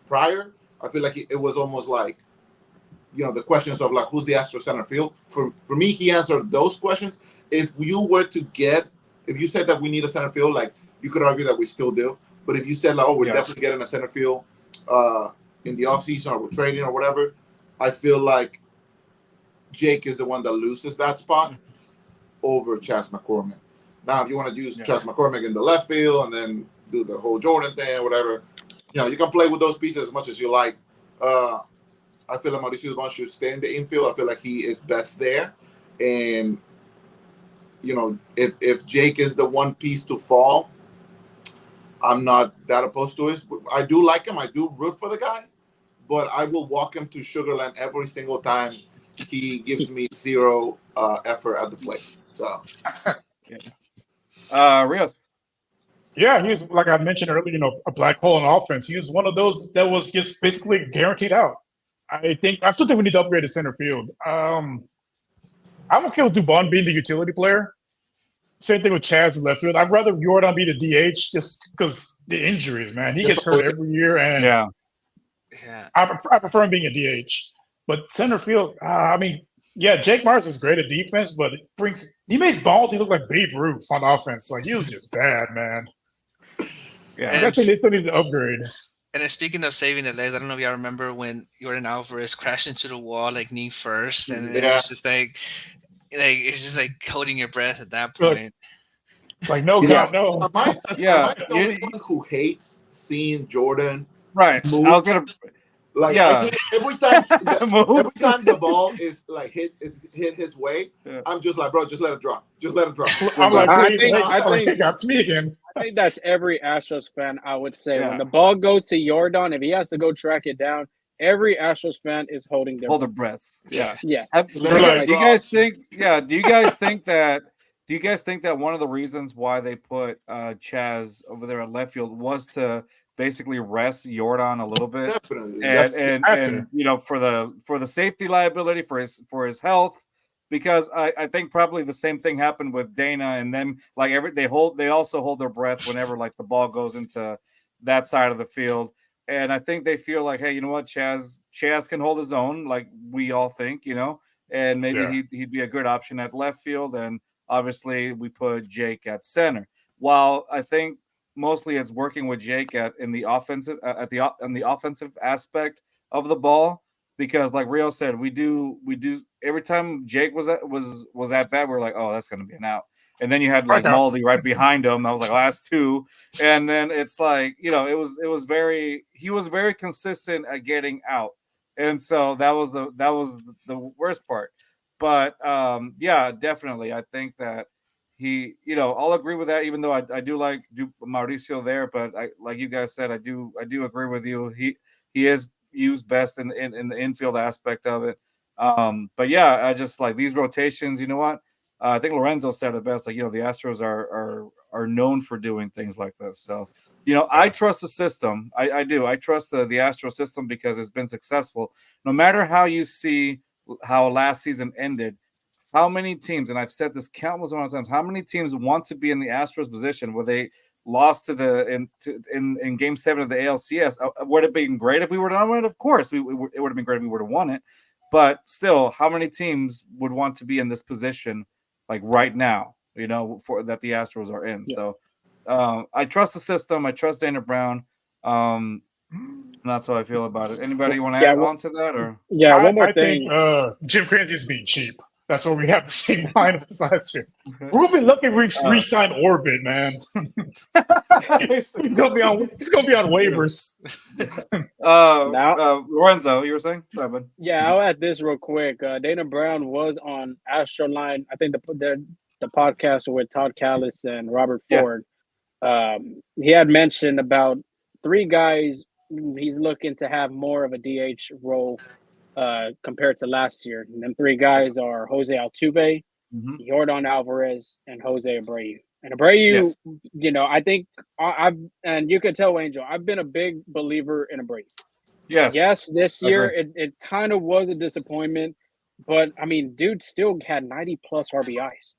prior. I feel like it was almost like, the questions of like, who's the Astros center field? For me, he answered those questions. If you said that we need a center field, like you could argue that we still do. But if you said like, we're definitely getting a center field in the offseason, or we're trading or whatever, I feel like Jake is the one that loses that spot over Chas McCormick. Now, if you want to use Chas McCormick in the left field and then do the whole Jordan thing or whatever, you can play with those pieces as much as you like. I feel like Mauricio Dubon should stay in the infield. I feel like he is best there. And, if Jake is the one piece to fall, I'm not that opposed to it. I do like him. I do root for the guy. But I will walk him to Sugarland every single time he gives me zero effort at the plate. So, Rios. Yeah, he was, like I mentioned earlier, a black hole in offense. He was one of those that was just basically guaranteed out. I still think we need to upgrade the center field. I'm okay with Dubon being the utility player. Same thing with Chaz in left field. I'd rather Jordan be the DH just because the injuries, man. He gets hurt every year, and I prefer him being a DH. But center field, Jake Myers is great at defense, but he made Baldy look like Babe Ruth on offense. Like, he was just bad, man. Yeah, I think they still need to upgrade. And then speaking of saving the legs, I don't know if y'all remember when Jordan Alvarez crashed into the wall like knee first, and it was just like it's just like holding your breath at that point. Like no, God, no. Am I the only one who hates seeing Jordan? Right. Move? I was gonna. Like every time the ball is like hit his way, I'm just like, bro, just let it drop. Just let it drop. I'm like, I think it's me again. I think that's every Astros fan. I would say when the ball goes to Jordan, if he has to go track it down, every Astros fan is holding their breath. Yeah. Yeah. Do you guys think? Yeah. Do you guys think that? Do you guys think that one of the reasons why they put Chaz over there at left field was to basically rest Jordan a little bit? Definitely. And for the safety liability for his health, because I think probably the same thing happened with Dana and them. Like they also hold their breath whenever like the ball goes into that side of the field. And I think they feel like, hey, you know what, Chaz can hold his own, like we all think, and maybe he'd be a good option at left field. And obviously we put Jake at center. While I think mostly it's working with Jake on the offensive aspect of the ball, because like Rio said, we do every time Jake was at bat, we're like, oh, that's going to be an out. And then you had like Maldi right behind him. I was like, last two. And then it's like, he was very consistent at getting out. And so that was the worst part. But definitely. I think that he, I'll agree with that, even though I do like Mauricio there, but like you guys said, I do agree with you. He is used best in the infield aspect of it. But yeah, I just like these rotations, you know what? I think Lorenzo said it best. Like, the Astros are known for doing things like this. So, I trust the system. I do. I trust the Astro system because it's been successful. No matter how you see how last season ended, how many teams, and I've said this countless amount of times, how many teams want to be in the Astros position where they lost to in Game 7 of the ALCS? Would it have been great if we would have won it? Of course, it would have been great if we would have won it. But still, how many teams would want to be in this position like right now, for that the Astros are in? So I trust the system. I trust Dana Brown. That's how I feel about it. Anybody want to add on to that? Or one more thing. I think Jim Cransey is being cheap. That's what we have the same line of this last year. We've been looking to re-sign Orbit, man. He's gonna be on waivers. Lorenzo, you were saying? Sorry, yeah, I'll add this real quick. Dana Brown was on Astroline. I think the podcast with Todd Callis and Robert Ford. He had mentioned about 3 guys he's looking to have more of a DH role compared to last year. And them 3 guys are Jose Altuve, Jordan Alvarez, and Jose Abreu. And Abreu, I think and you can tell, Angel, I've been a big believer in Abreu. Yes, this year it kind of was a disappointment, but I mean, dude still had 90 plus RBIs.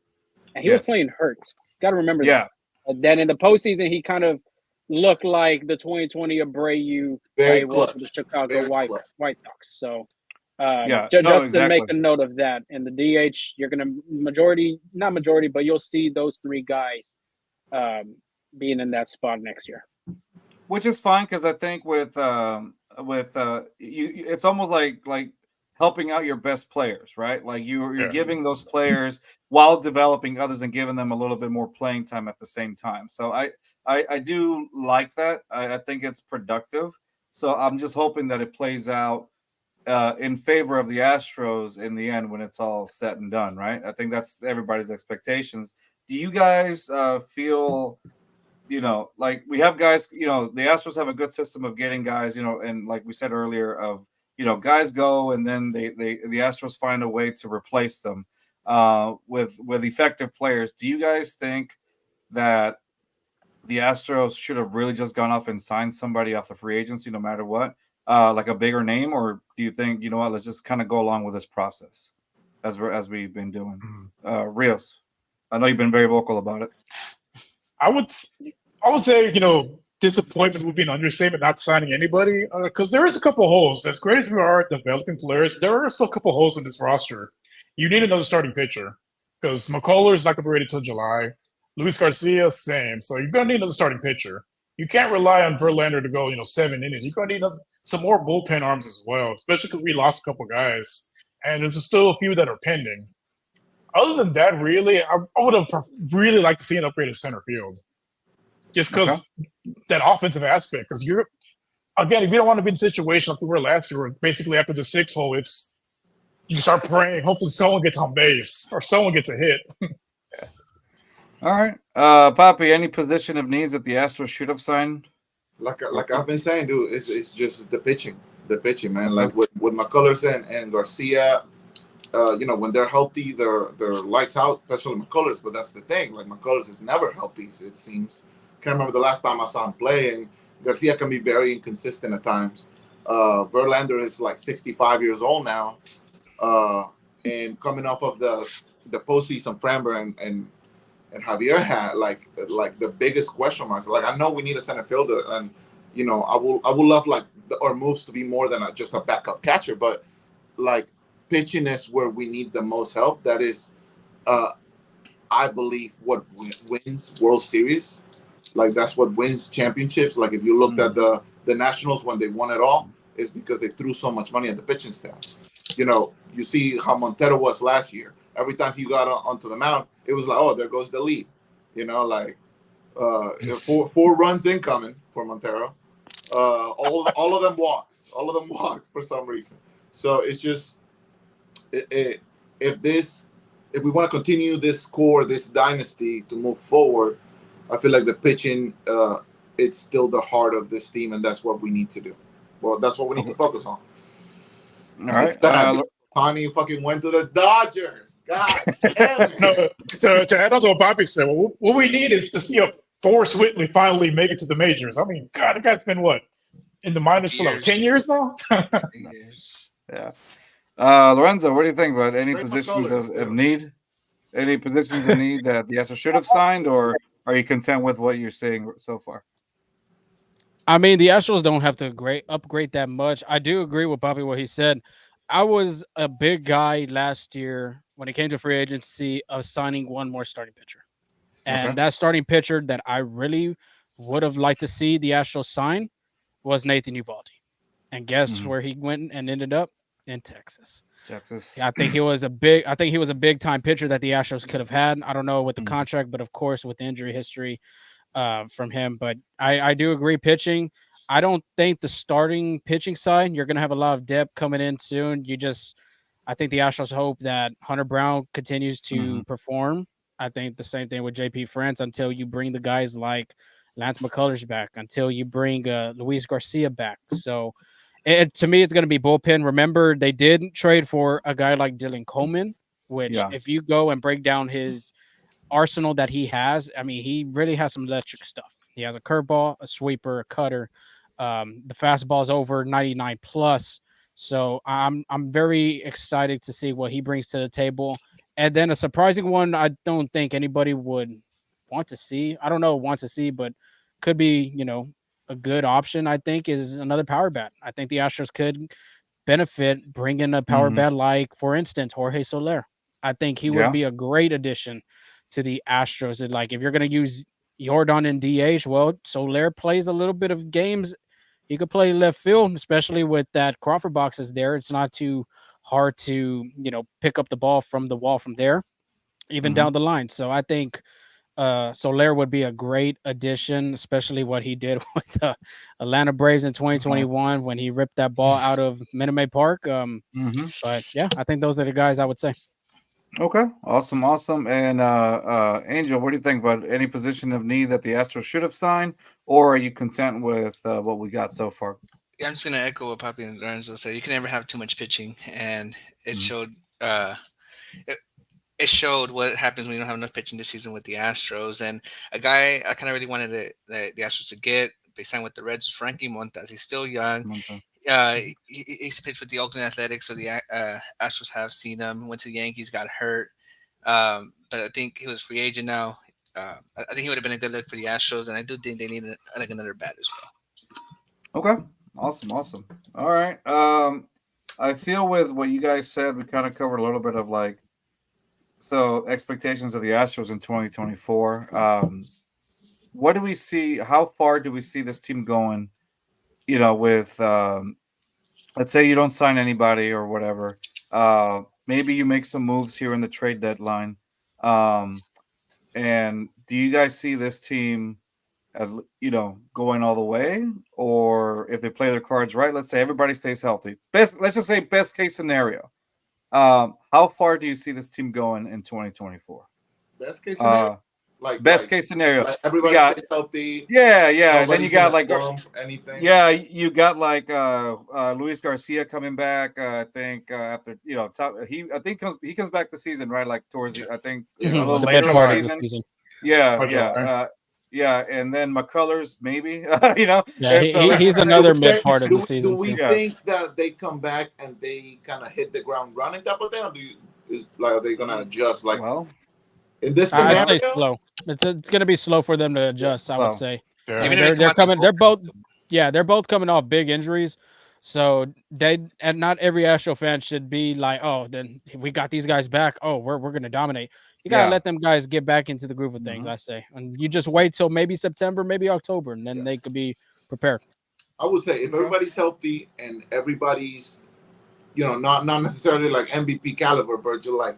and he was playing hurt. Got to remember Yeah. that. And then in the postseason, he kind of looked like the 2020 Abreu that he was with the Chicago White Sox. So just to make a note of that. And the DH, you're going to not majority, but you'll see those three guys being in that spot next year. Which is fine because I think with it's almost like helping out your best players, right? Like you're giving those players while developing others and giving them a little bit more playing time at the same time. So I do like that. I think it's productive. So I'm just hoping that it plays out in favor of the Astros in the end when it's all said and done, right? I think that's everybody's expectations. Do you guys feel? Like we have guys, the Astros have a good system of getting guys, and like we said earlier, of guys go and then the Astros find a way to replace them with effective players. Do you guys think that the Astros should have really just gone off and signed somebody off the free agency, no matter what, like a bigger name, or do you think let's just kind of go along with this process as we've been doing? Rios, I know you've been very vocal about it. I would say, disappointment would be an understatement, not signing anybody, because there is a couple holes. As great as we are at developing players, there are still a couple holes in this roster. You need another starting pitcher because McCullers not going to be ready till July. Luis Garcia, same. So you're going to need another starting pitcher. You can't rely on Verlander to go, 7 innings. You're going to need some more bullpen arms as well, especially because we lost a couple guys. And there's still a few that are pending. Other than that, really, I would have really liked to see an upgrade at center field. Just because that offensive aspect, because if you don't want to be in a situation like we were last year, where basically after the 6 hole, you start praying, hopefully someone gets on base or someone gets a hit. All right. Papi, any position of needs that the Astros should have signed? Like I've been saying, dude, it's just the pitching, man. Like with McCullers and Garcia, when they're healthy, they're lights out, especially McCullers. But that's the thing. Like McCullers is never healthy, it seems. Can't remember the last time I saw him play. And Garcia can be very inconsistent at times. Verlander is like 65 years old now, and coming off of the postseason, Framber and Javier had like the biggest question marks. Like I know we need a center fielder, and I would love our moves to be more than just a backup catcher, but like pitching is where we need the most help. That is, I believe, what wins World Series. Like that's what wins championships. Like if you looked at the Nationals when they won it all, is because they threw so much money at the pitching staff. You see how Montero was last year. Every time he got onto the mound, it was like, oh, there goes the lead. Four runs incoming for Montero. All of them walks. All of them walks for some reason. So it's just if we want to continue this dynasty to move forward, I feel like the pitching, it's still the heart of this team, and that's what we need to do. Well, that's what we need to focus on. All right. Tony fucking went to the Dodgers. God damn it. No, to add on to what Bobby said, what we need is to see a Forrest Whitley finally make it to the majors. I mean, God, the guy's been what? In the minors for like 10 years now? Yeah. Lorenzo, what do you think about any positions of need? Any positions of need that the Astros should have signed, or are you content with what you're seeing so far? I mean, the Astros don't have to upgrade that much. I do agree with Bobby what he said. I was a big guy last year when it came to free agency of signing one more starting pitcher. And that starting pitcher that I really would have liked to see the Astros sign was Nathan Eovaldi. And guess where he went and ended up? In Texas. Yeah, I think he was a big time pitcher that the Astros could have had. I don't know with the contract, but of course with the injury history from him. But I do agree pitching. I don't think the starting pitching side, you're going to have a lot of depth coming in soon. I think the Astros hope that Hunter Brown continues to perform. I think the same thing with JP France until you bring the guys like Lance McCullers back, until you bring Luis Garcia back. So to me, it's going to be bullpen. Remember, they did trade for a guy like Dylan Coleman, which if you go and break down his arsenal that he has, I mean, he really has some electric stuff. He has a curveball, a sweeper, a cutter. The fastball is over 99 plus. So I'm very excited to see what he brings to the table. And then a surprising one, I don't think anybody would want to see. I don't know, want to see, but could be, a good option, I think, is another power bat. I think the Astros could benefit bringing a power Mhm. bat like, for instance, Jorge Soler. I think he would Yeah. be a great addition to the Astros. And like, if you're going to use Jordan and DH, well, Soler plays a little bit of games. He could play left field, especially with that Crawford boxes there. It's not too hard to, pick up the ball from the wall from there, even Mhm. down the line. So I think Soler would be a great addition, especially what he did with the Atlanta Braves in 2021 when he ripped that ball out of Minute Maid Park. Mhm. But yeah, I think those are the guys I would say. Okay. Awesome. And Angel, what do you think about any position of need that the Astros should have signed, or are you content with what we got so far? Yeah, I'm just gonna echo what Papi and Lorenzo said. You can never have too much pitching, and it Mhm. showed. It, it showed what happens when you don't have enough pitching this season with the Astros. And a guy I kind of really wanted the Astros to get, they signed with the Reds, was Frankie Montas. He's still young. Monta. He's pitched with the Oakland Athletics, so the Astros have seen him. Went to the Yankees, got hurt, but I think he was a free agent now. I think he would have been a good look for the Astros, and I do think they need like another bat as well. Okay. Awesome. All right. I feel with what you guys said, we kind of covered a little bit of so expectations of the Astros in 2024. What do we see? How far do we see this team going? With let's say you don't sign anybody or whatever. Maybe you make some moves here in the trade deadline. And do you guys see this team as going all the way, or if they play their cards right? Let's say everybody stays healthy. Let's just say best case scenario. How far do you see this team going in 2024? Best case scenario, best case scenario, everybody stays healthy. Yeah. And then you got anything. Yeah, you got Luis Garcia coming back. I think after I think he comes back this season, right? Like towards I think a little The later mid in part the of the season. season. Yeah, and then McCullers maybe. Yeah, so, he's another mid part of the season. Do we think that they come back and they kind of hit the ground running type of thing, or are they gonna adjust? In this scenario, I'd say slow. It's going to be slow for them to adjust. I would say. Yeah. I mean, they're coming. They're both coming off big injuries. So and not every Astro fan should be like, oh, then we got these guys back. Oh, we're going to dominate. You got to let them guys get back into the groove of things, I say. And you just wait till maybe September, maybe October, and then they could be prepared. I would say if everybody's healthy and everybody's, not necessarily like MVP caliber, but you're like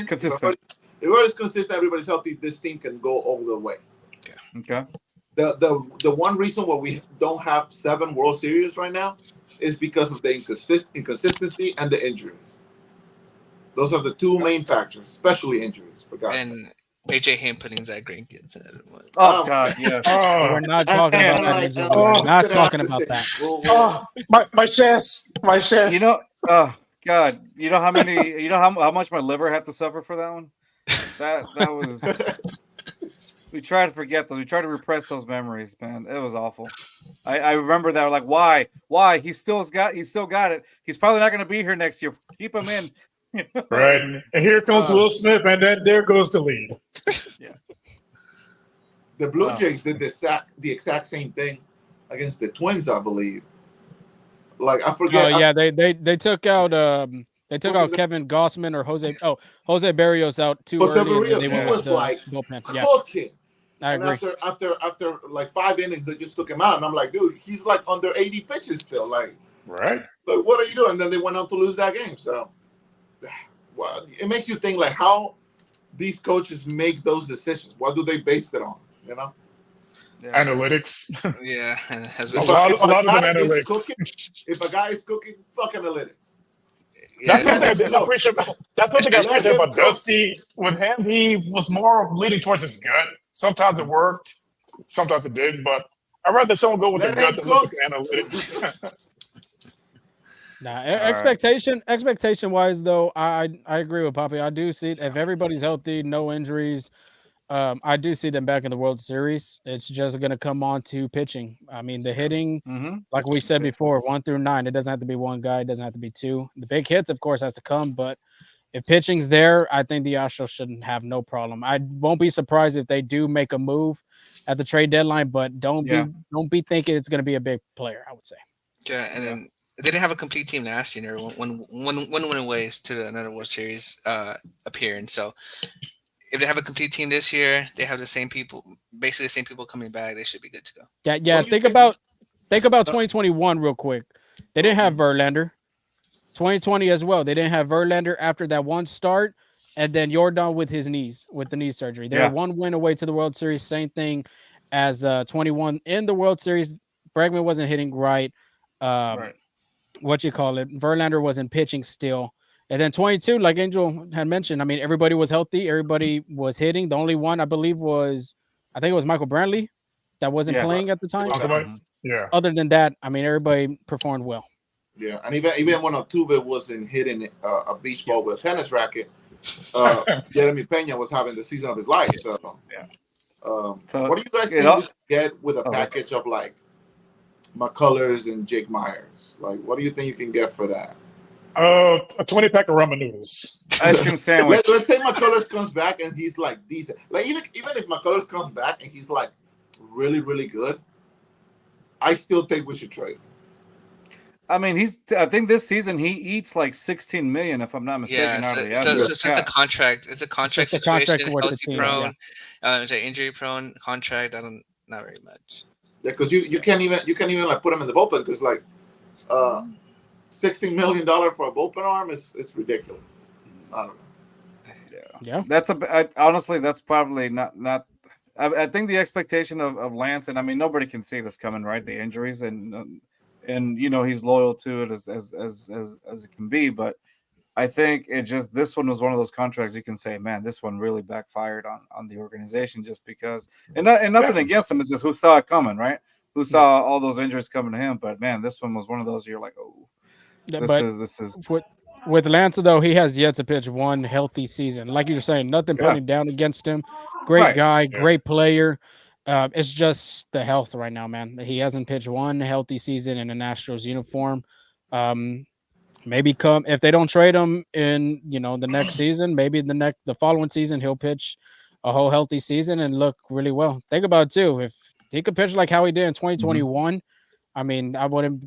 consistent. If everybody's consistent, everybody's healthy, this team can go all the way. Okay. The one reason why we don't have 7 World Series right now is because of the inconsistency and the injuries. Those are the 2 main factors, especially injuries, for God's sake. And AJ Hain putting Zach Greinke in it. Oh God, yes. We're not talking about that. We're not talking about that. My chest. Oh God, how much my liver had to suffer for that one. That was. We try to forget those. We try to repress those memories, man. It was awful. I remember that. Like, why? He still got it. He's probably not going to be here next year. Keep him in. Right. And here comes Will Smith, and then there goes the lead. Yeah. The Blue Jays did the exact same thing against the Twins, I believe. Like I forget. Oh yeah, they took out Kevin Gossman or Jose Barrios out too Jose early. Barrios, They he went was with like bullpen. cooking. I agree. After like 5 innings, they just took him out, and I'm like, dude, he's like under 80 pitches still. Like, right? Like, what are you doing? And then they went on to lose that game. So, well, it makes you think like how these coaches make those decisions. What do they base it on? You know? Yeah. Analytics. Yeah, a lot of them analytics. If a guy is cooking, fuck analytics. That's one thing I appreciate about Dusty. With him, he was more leaning towards his gut. Sometimes it worked, sometimes it didn't. But I'd rather someone go with the gut than look at the analytics. Expectation wise, though, I agree with Papi. I do see if everybody's healthy, no injuries. I do see them back in the World Series. It's just going to come on to pitching. I mean, the hitting, like we said before, 1 through 9. It doesn't have to be one guy. It doesn't have to be 2. The big hits, of course, has to come, but If pitching's there, I think the Astros shouldn't have no problem. I won't be surprised if they do make a move at the trade deadline, but don't be thinking it's going to be a big player, I would say. Yeah, and then they didn't have a complete team last year. One win ways to another World Series appearance. So if they have a complete team this year, they have the same people, basically the same people coming back. They should be good to go. Yeah. Think about 2021 real quick. They didn't have Verlander. 2020 as well. They didn't have Verlander after that one start, and then Jordan with the knee surgery. They're one win away to the World Series. Same thing as 21 in the World Series. Bregman wasn't hitting right. What you call it? Verlander wasn't pitching still. And then 22, like Angel had mentioned, I mean, everybody was healthy. Everybody was hitting. The only one I believe was, I think it was Michael Brantley that wasn't playing at the time. Yeah. Other than that, I mean, everybody performed well. Yeah, and even when Altuve wasn't hitting a beach ball with a tennis racket, Jeremy Pena was having the season of his life. So, so what do you guys think we get with a package of like McCullers and Jake Myers? Like, what do you think you can get for that? A 20-pack of ramen noodles. Ice cream sandwich. Let's say McCullers comes back and he's like decent. Like even if McCullers comes back and he's like really, really good, I still think we should trade. I mean, I think this season he eats like $16 million, if I'm not mistaken. Yeah, so it's just a contract. It's a contract situation. Healthy prone, injury prone contract. Not very much. Yeah, because you can't even like put him in the bullpen because like $16 million for a bullpen arm it's ridiculous. I don't know. Yeah. Honestly, that's probably not. I think the expectation of Lance, and I mean nobody can see this coming, right? The injuries and you know he's loyal to it as it can be, but I think this one was one of those contracts you can say, man, this one really backfired on the organization just because, and nothing against him, it's just who saw it coming, right? Who saw all those injuries coming to him, but man, this one was one of those you're like, oh, this is. With Lance though, he has yet to pitch one healthy season. Like you're saying, nothing putting down against him. Great guy, great player. It's just the health right now, man. He hasn't pitched one healthy season in an Astros uniform. Maybe if they don't trade him in, the next season, maybe the following season he'll pitch a whole healthy season and look really well. Think about it too. If he could pitch like how he did in 2021, I mean, I wouldn't.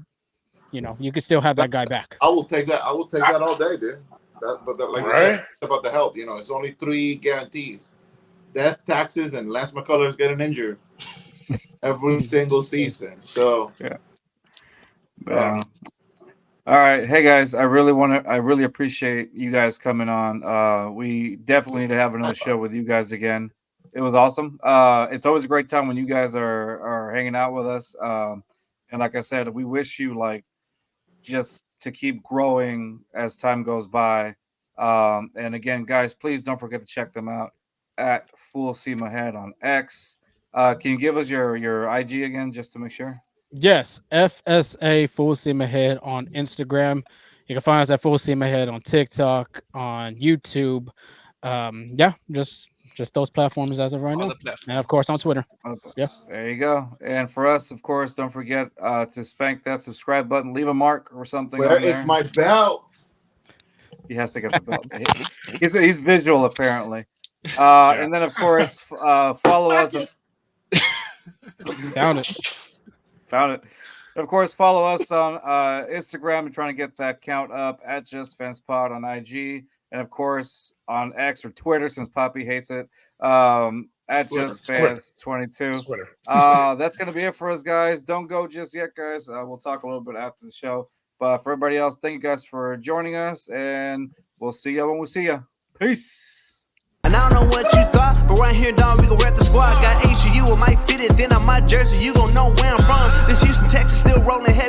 You could still have that guy back. I will take that. I will take that all day, dude. Like you said, it's about the health. It's only 3 guarantees: death, taxes, and Lance McCullers getting injured every single season. So, all right, hey guys, I really appreciate you guys coming on. We definitely need to have another show with you guys again. It was awesome. It's always a great time when you guys are hanging out with us. And like I said, we wish you just to keep growing as time goes by. And again, guys, please don't forget to check them out at Full Steam Ahead on X. Can you give us your IG again just to make sure? Yes, FSA Full Steam Ahead on Instagram. You can find us at Full Steam Ahead on TikTok, on YouTube. Just those platforms as of right now. And of course on Twitter. Yeah. There you go. And for us, of course, don't forget to spank that subscribe button, leave a mark or something. Where is my belt? He has to get the belt. He's visual apparently. And then of course follow us. Found it. Of course, follow us on Instagram and trying to get that count up at Just Fans Pod on IG. And of course, on X or Twitter, since Poppy hates it, at Just Fans 22. That's going to be it for us, guys. Don't go just yet, guys. We'll talk a little bit after the show. But for everybody else, thank you guys for joining us, and we'll see you when we see you. Peace. And I don't know what you thought, but right here, dog, we gon' rep the squad. Got HU, it might fit it, then on my jersey, you gon' know where I'm from. This Houston, Texas, still rolling heavy.